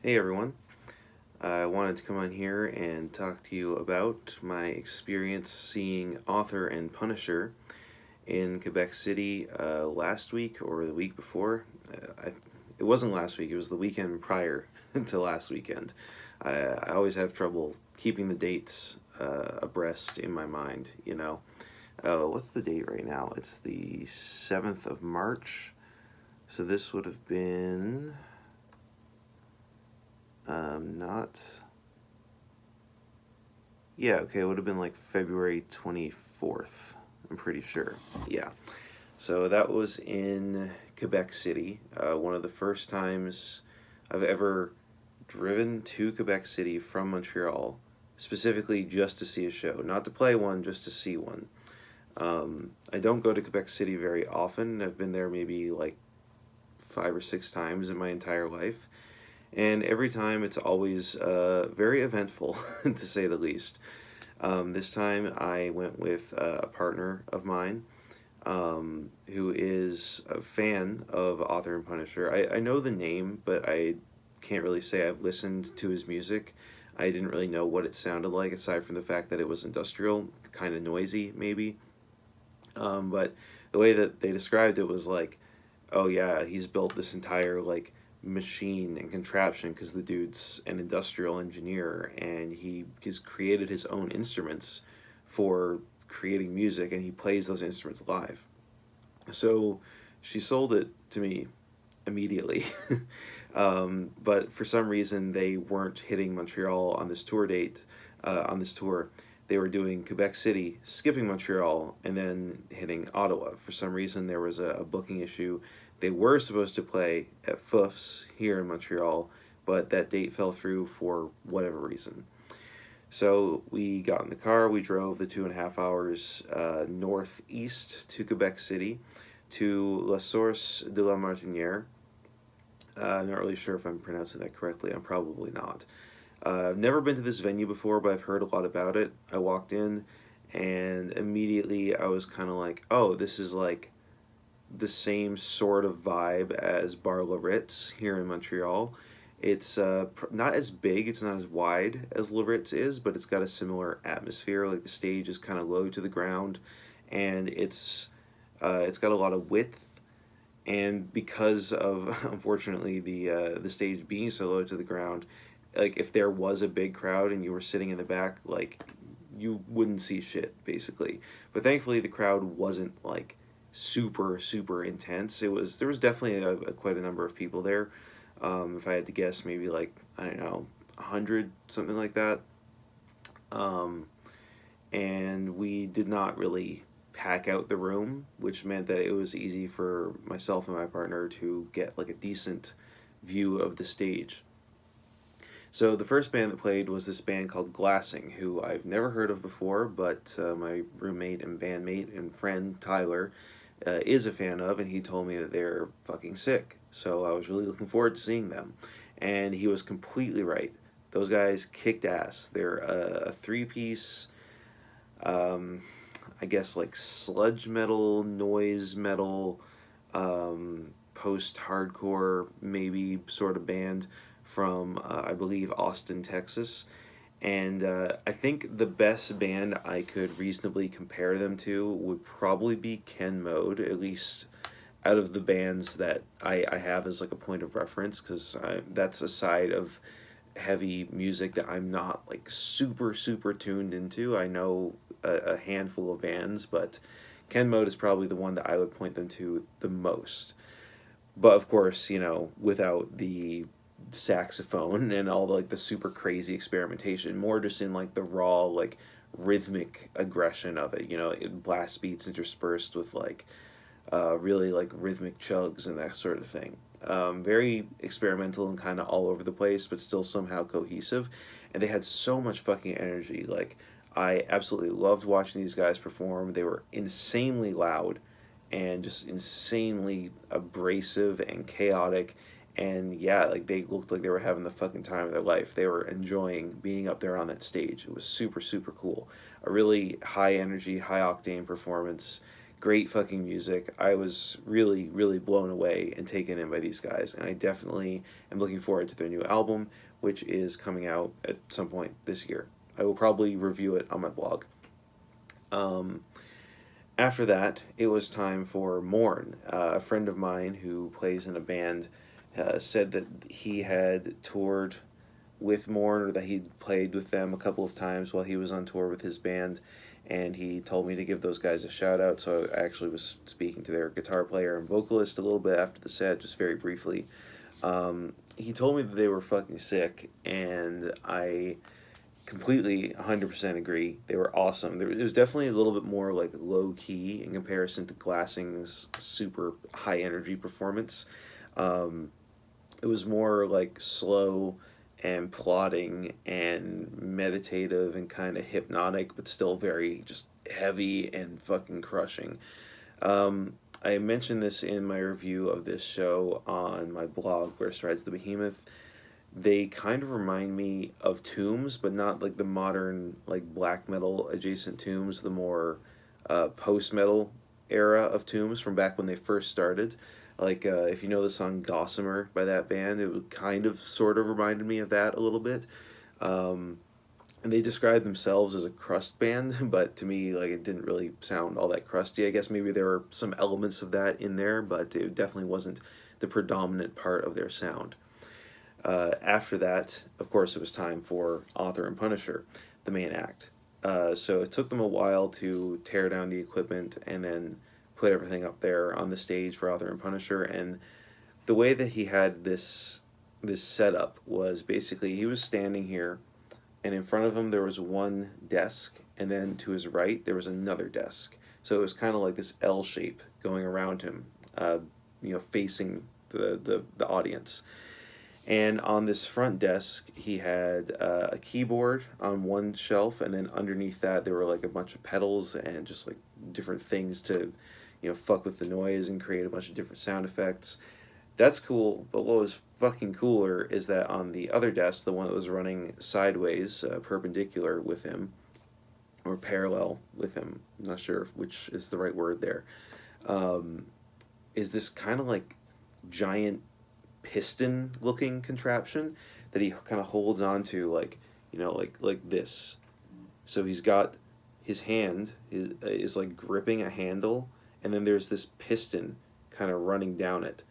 Hey everyone, I wanted to come on here and talk to you about my experience seeing Author and Punisher in Quebec City last week or the week before. It wasn't last week, it was the weekend prior to last weekend. I always have trouble keeping the dates abreast in my mind, you know. What's the date right now? It's the 7th of March, so this would have been not. Yeah, okay, it would have been like February 24th, I'm pretty sure. Yeah. So that was in Quebec City. One of the first times I've ever driven to Quebec City from Montreal, specifically just to see a show. Not to play one, just to see one. I don't go to Quebec City very often. I've been there maybe like 5 or 6 times in my entire life. And every time it's always very eventful, to say the least. This time I went with a partner of mine who is a fan of Author and Punisher. I know the name, but I can't really say I've listened to his music. I didn't really know what it sounded like, aside from the fact that it was industrial, kind of noisy, maybe. But the way that they described it was like, oh yeah, he's built this entire like machine and contraption because the dude's an industrial engineer and he has created his own instruments for creating music and he plays those instruments live. So she sold it to me immediately. But for some reason, they weren't hitting Montreal on this tour date. On this tour, they were doing Quebec City, skipping Montreal, and then hitting Ottawa. For some reason, there was a booking issue. They were supposed to play at Fouf's here in Montreal, but that date fell through for whatever reason. So we got in the car, we drove the 2.5 hours northeast to Quebec City to La Source de la Martinière. I'm not really sure if I'm pronouncing that correctly. I'm probably not. I've never been to this venue before, but I've heard a lot about it. I walked in, and immediately I was kind of like, oh, this is like the same sort of vibe as Bar La Ritz here in Montreal. It's not as big, it's not as wide as La Ritz is, but it's got a similar atmosphere. Like the stage is kind of low to the ground, and it's got a lot of width, and because of unfortunately the stage being so low to the ground, like if there was a big crowd and you were sitting in the back, like you wouldn't see shit basically. But thankfully the crowd wasn't like super intense. There was definitely quite a number of people there. If I had to guess, maybe like I don't know, 100, something like that. Um, and we did not really pack out the room, which meant that it was easy for myself and my partner to get like a decent view of the stage. So the first band that played was this band called Glassing, who I've never heard of before, but my roommate and bandmate and friend Tyler is a fan of, and he told me that they're fucking sick. So I was really looking forward to seeing them, and he was completely right. Those guys kicked ass. They're a three-piece, um, I guess like sludge metal, noise metal, post hardcore, maybe sort of band from, I believe, Austin, Texas. And I think the best band I could reasonably compare them to would probably be Ken Mode, at least out of the bands that I have as like a point of reference, because that's a side of heavy music that I'm not like super tuned into. I know a handful of bands, but Ken Mode is probably the one that I would point them to the most. But of course, you know, without the saxophone and all the, like the super crazy experimentation, more just in like the raw like rhythmic aggression of it. You know, blast beats interspersed with like really like rhythmic chugs and that sort of thing. Very experimental and kind of all over the place, but still somehow cohesive. And they had so much fucking energy. Like, I absolutely loved watching these guys perform. They were insanely loud and just insanely abrasive and chaotic. And yeah, like they looked like they were having the fucking time of their life. They were enjoying being up there on that stage. It was super cool. A really high energy, high octane performance, great fucking music. I was really, really blown away and taken in by these guys, and I definitely am looking forward to their new album, which is coming out at some point this year. I will probably review it on my blog. Um, After that, it was time for Morne. A friend of mine who plays in a band said that he had toured with Morne, or that he'd played with them a couple of times while he was on tour with his band, and he told me to give those guys a shout out. So I actually was speaking to their guitar player and vocalist a little bit after the set, just very briefly. He told me that they were fucking sick, and I completely 100% agree. They were awesome. It was definitely a little bit more like low key in comparison to Glassing's super high energy performance. Um, it was more like slow and plodding and meditative and kind of hypnotic, but still very just heavy and fucking crushing. I mentioned this in my review of this show on my blog, Where Strides the Behemoth. They kind of remind me of Tombs, but not like the modern like black metal adjacent Tombs, the more post metal era of Tombs from back when they first started. Like if you know the song Gossamer by that band, it would kind of sort of reminded me of that a little bit. Um, and they described themselves as a crust band, but to me, like, it didn't really sound all that crusty. I guess maybe there were some elements of that in there, but it definitely wasn't the predominant part of their sound. After that, of course, it was time for Author and Punisher, the main act. So it took them a while to tear down the equipment and then put everything up there on the stage for Author and Punisher. And the way that he had this setup was basically he was standing here, and in front of him there was one desk, and then to his right there was another desk. So it was kind of like this L shape going around him, facing the audience. And on this front desk, he had a keyboard on one shelf, and then underneath that, there were like a bunch of pedals and just like different things to, fuck with the noise and create a bunch of different sound effects. That's cool, but what was fucking cooler is that on the other desk, the one that was running sideways, perpendicular with him, or parallel with him, I'm not sure which is the right word there, um, is this kind of like giant piston looking contraption that he kind of holds on to like like this. So he's got his hand is like gripping a handle, and then there's this piston kind of running down it,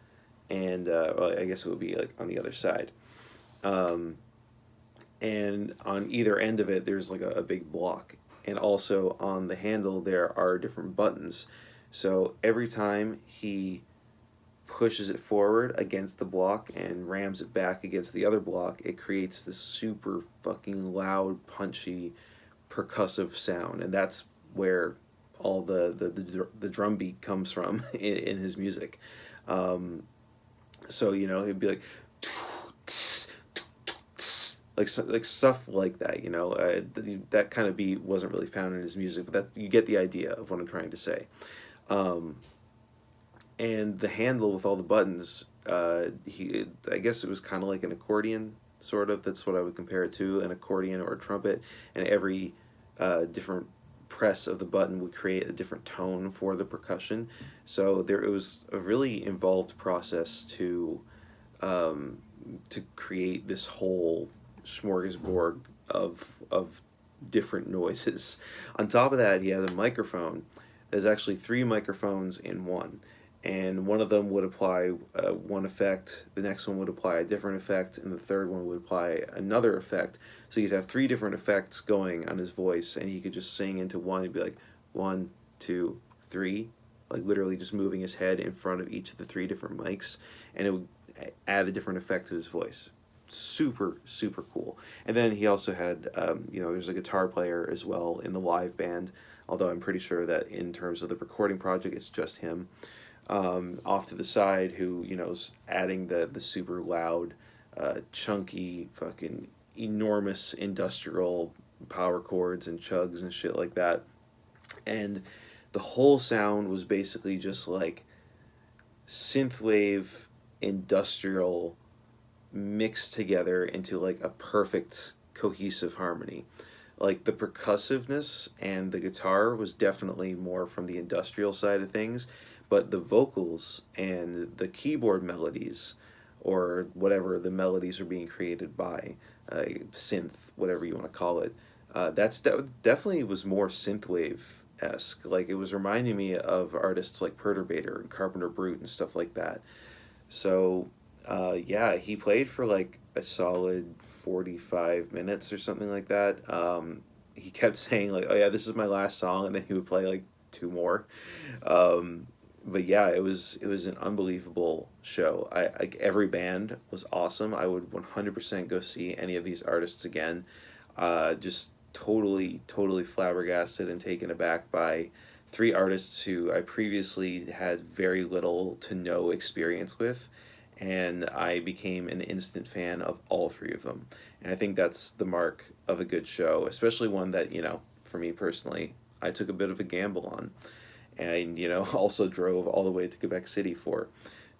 and well, I guess it would be like on the other side, um, and on either end of it there's like a big block, and also on the handle there are different buttons. So every time he pushes it forward against the block and rams it back against the other block, it creates this super fucking loud, punchy, percussive sound, and that's where all the drum beat comes from in his music. So he'd be like like stuff like that. That kind of beat wasn't really found in his music, but that you get the idea of what I'm trying to say. And the handle with all the buttons, I guess it was kind of like an accordion, sort of. That's what I would compare it to, an accordion or a trumpet. And every different press of the button would create a different tone for the percussion. So it was a really involved process to create this whole smorgasbord of different noises. On top of that, he has a microphone. There's actually three microphones in one, and one of them would apply one effect, the next one would apply a different effect, and the third one would apply another effect. So you'd have three different effects going on his voice, and he could just sing into one. He'd be like, 1, 2, 3, like literally just moving his head in front of each of the three different mics, and it would add a different effect to his voice. Super, super cool. And then he also had, there's a guitar player as well in the live band, although I'm pretty sure that in terms of the recording project, it's just him. Off to the side, who is adding the super loud, chunky, fucking enormous industrial power chords and chugs and shit like that. And the whole sound was basically just like synthwave industrial mixed together into like a perfect cohesive harmony. like the percussiveness and the guitar was definitely more from the industrial side of things, but the vocals and the keyboard melodies, or whatever the melodies are being created by, synth, whatever you want to call it, definitely was more synthwave esque. Like it was reminding me of artists like Perturbator and Carpenter Brute and stuff like that. So, yeah, he played for like a solid 45 minutes or something like that. He kept saying like, "Oh yeah, this is my last song," and then he would play like two more. Um, but yeah, it was an unbelievable show. I like every band was awesome. I would 100% go see any of these artists again. Just totally flabbergasted and taken aback by three artists who I previously had very little to no experience with, and I became an instant fan of all three of them. And I think that's the mark of a good show, especially one that, for me personally, I took a bit of a gamble on, and, also drove all the way to Quebec City for.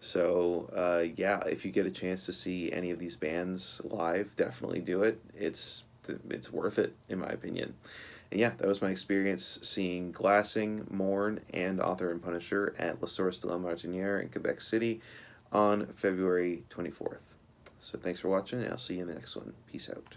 So, yeah, if you get a chance to see any of these bands live, definitely do it. It's worth it, in my opinion. And yeah, that was my experience seeing Glassing, Morne, and Author and Punisher at La Source de la Martinière in Quebec City on February 24th. So thanks for watching, and I'll see you in the next one. Peace out.